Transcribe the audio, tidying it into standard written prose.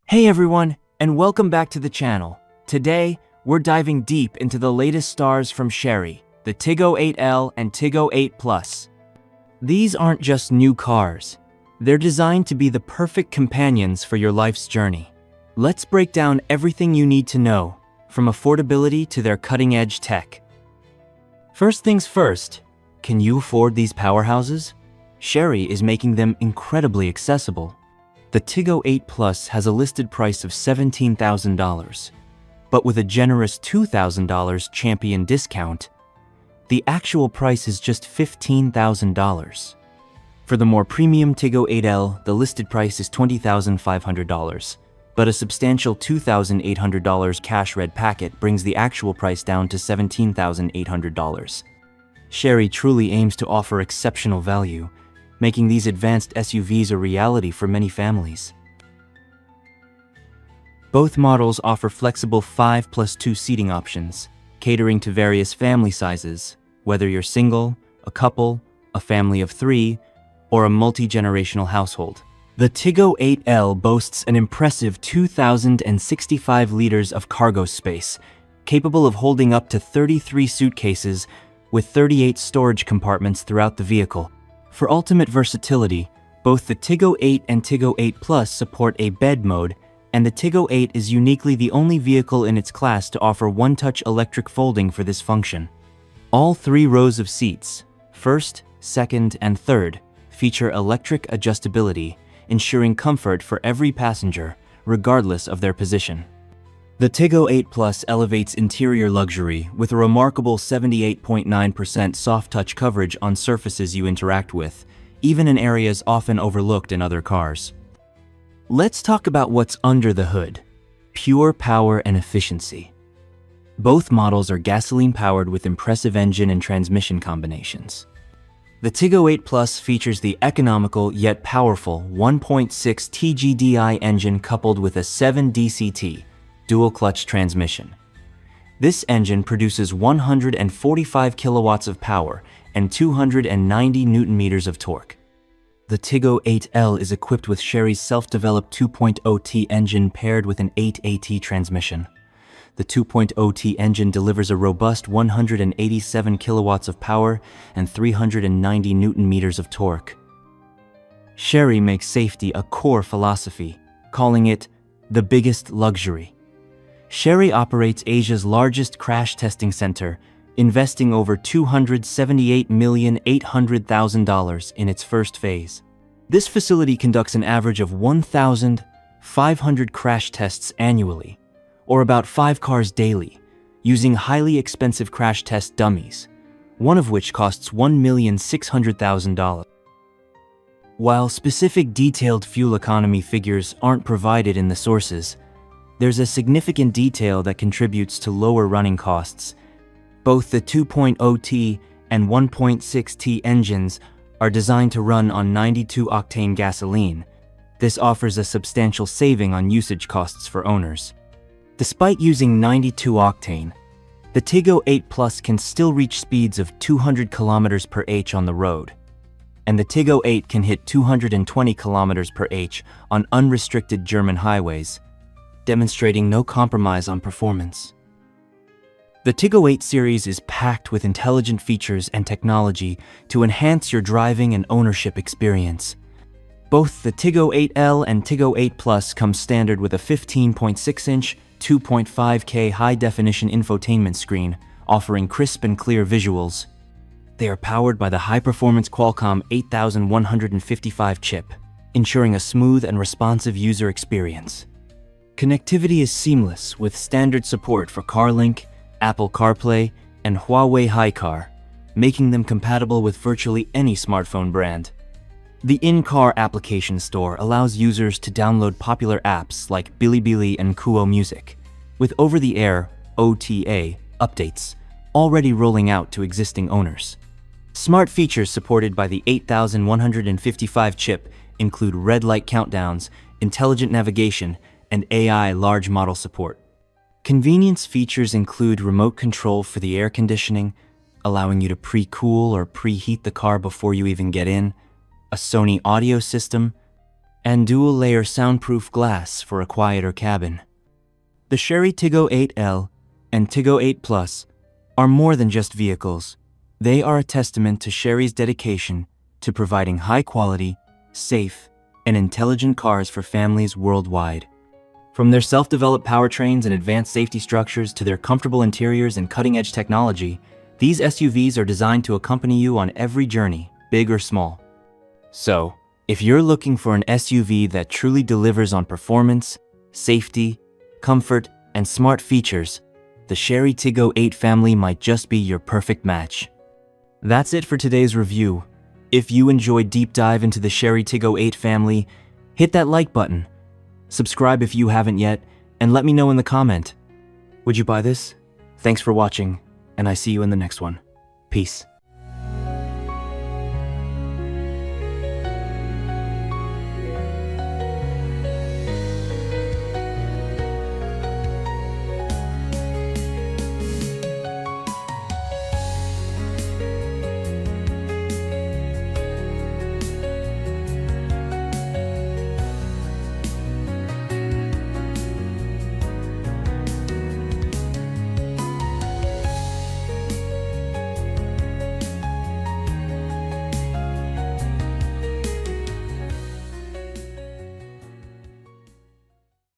Hey everyone, and welcome back to the channel. Today, we're diving deep into the latest stars from Chery, the Tiggo 8L and Tiggo 8 Plus. These aren't just new cars. They're designed to be the perfect companions for your life's journey. Let's break down everything you need to know, from affordability to their cutting-edge tech. First things first, can you afford these powerhouses? Chery is making them incredibly accessible. The Tiggo 8 Plus has a listed price of $17,000, but with a generous $2,000 champion discount, the actual price is just $15,000. For the more premium Tiggo 8L, the listed price is $20,500, but a substantial $2,800 cash red packet brings the actual price down to $17,800. Chery truly aims to offer exceptional value, making these advanced SUVs a reality for many families. Both models offer flexible 5+2 seating options, catering to various family sizes, whether you're single, a couple, a family of three, or a multi-generational household. The Tiggo 8L boasts an impressive 2,065 liters of cargo space, capable of holding up to 33 suitcases with 38 storage compartments throughout the vehicle. For ultimate versatility, both the Tiggo 8 and Tiggo 8 Plus support a bed mode, and the Tiggo 8 is uniquely the only vehicle in its class to offer one-touch electric folding for this function. All three rows of seats, first, second, and third, feature electric adjustability, ensuring comfort for every passenger, regardless of their position. The Tiggo 8 Plus elevates interior luxury with a remarkable 78.9% soft-touch coverage on surfaces you interact with, even in areas often overlooked in other cars. Let's talk about what's under the hood: pure power and efficiency. Both models are gasoline-powered with impressive engine and transmission combinations. The Tiggo 8 Plus features the economical yet powerful 1.6 TGDI engine coupled with a 7 DCT dual-clutch transmission. This engine produces 145 kilowatts of power and 290 Newton-meters of torque. The Tiggo 8L is equipped with Chery's self-developed 2.0T engine paired with an 8AT transmission. The 2.0T engine delivers a robust 187 kilowatts of power and 390 Newton-meters of torque. Chery makes safety a core philosophy, calling it the biggest luxury. Chery operates Asia's largest crash testing center, investing over $278,800,000 in its first phase. This facility conducts an average of 1,500 crash tests annually, or about 5 cars daily, using highly expensive crash test dummies, one of which costs $1,600,000. While specific detailed fuel economy figures aren't provided in the sources, there's a significant detail that contributes to lower running costs. Both the 2.0T and 1.6T engines are designed to run on 92-octane gasoline. This offers a substantial saving on usage costs for owners. Despite using 92-octane, the Tiggo 8 Plus can still reach speeds of 200 km per h on the road, and the Tiggo 8 can hit 220 km per h on unrestricted German highways, demonstrating no compromise on performance. The Tiggo 8 series is packed with intelligent features and technology to enhance your driving and ownership experience. Both the Tiggo 8L and Tiggo 8 Plus come standard with a 15.6-inch, 2.5K high-definition infotainment screen, offering crisp and clear visuals. They are powered by the high-performance Qualcomm 8155 chip, ensuring a smooth and responsive user experience. Connectivity is seamless with standard support for CarLink, Apple CarPlay, and Huawei HiCar, making them compatible with virtually any smartphone brand. The in-car application store allows users to download popular apps like Bilibili and Kuo Music, with over-the-air OTA updates already rolling out to existing owners. Smart features supported by the 8155 chip include red light countdowns, intelligent navigation, and AI large model support. Convenience features include remote control for the air conditioning, allowing you to pre-cool or preheat the car before you even get in, a Sony audio system, and dual-layer soundproof glass for a quieter cabin. The Chery Tiggo 8L and Tiggo 8 Plus are more than just vehicles. They are a testament to Chery's dedication to providing high-quality, safe, and intelligent cars for families worldwide. From their self-developed powertrains and advanced safety structures to their comfortable interiors and cutting-edge technology, these SUVs are designed to accompany you on every journey, big or small. So, if you're looking for an SUV that truly delivers on performance, safety, comfort, and smart features, the Chery Tiggo 8 family might just be your perfect match. That's it for today's review. If you enjoyed deep dive into the Chery Tiggo 8 family, hit that like button, subscribe if you haven't yet, and let me know in the comment. Would you buy this? Thanks for watching, and I see you in the next one. Peace.